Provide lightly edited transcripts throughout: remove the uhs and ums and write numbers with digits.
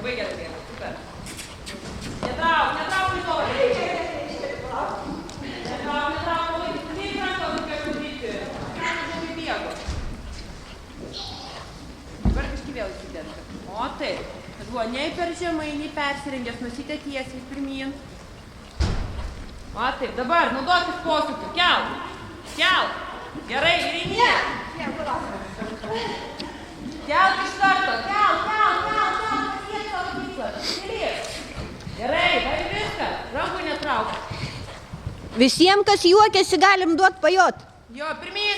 Labai gerai bėga, super. Netrauk į tolį. Netrauk, palaikyti. Sudėti ranką, kažkaip dirbti. Kažkaip bėgo. Dabar kažkaip vėl įsidėti. O taip. Kad buvo nei per žemai, nei persirengęs, nosite tiesiai pirmyn. O taip, dabar naudokis posūkiu. Kelk. Kelk. Gerai, ir įmė. Kelk iš karto. Kelk. Pasiek savo tikslą. Keliek. Gerai, vai viską. Rankų netrauk. Visiems, kas juokiasi, galim duot pajot. Jo, pirmyn.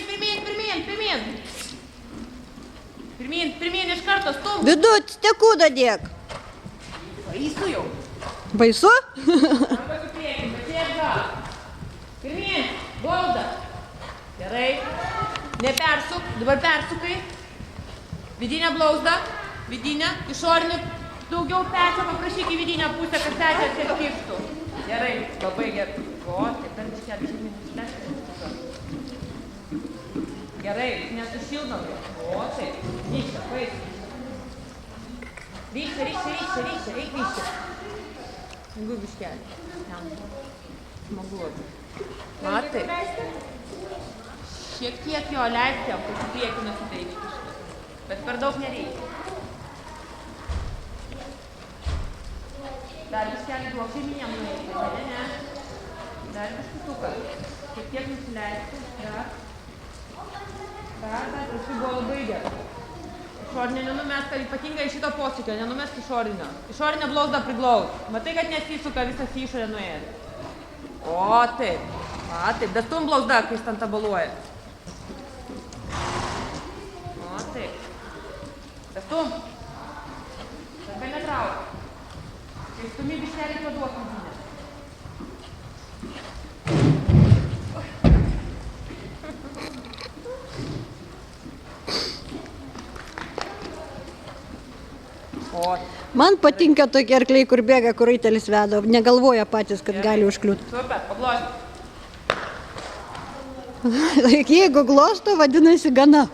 Pirmyn iš karto stumk. Vidut, stekudą dėk. Baisu jau. Baisu? Arba su priekin, pasiek gal. Pirmyn, golda. Gerai. Nepersuk, dabar persukai. Vidinę blauzdą. Vidinę, išorinį. Daugiau pečio paprašyk į vidinę pusę, kad pečio atsiekštų. Gerai, labai gerai. O, taip, dar biškelį išlėsti. Gerai, nesušildom. O, taip. Ryškia, paėsi. Ryškia, eik ryškia. Smagu biškelį. Smagu. Matai. Šiek tiek jo leisti, kad į priekį nusiteikti. Bet per daug nereikia. Dar biškelį duok žemynėm nueiti. Ne. Dar biškutuką. Šiek tiek nusileisti. Dar, prašau, buvo labai gerai. Išorinė nenumesk, ypatingai šito posūkio, nenumesk išorinio. Išorinę blauzdą priglaus. Matai, kad nesisuka, visas į išorę nuėjo. O, taip. Bestum blauzda, kai jis ten tabaluoja. O, taip. Bestum. Dabar netrauk. Kai stumi biškelį paduok vidinę. Man patinka tokie arkliai, kur bėga, kur raitelis veda, negalvoja patys, kad gali užkliūti. Super, paglosti. Jeigu glosto, vadinasi gana.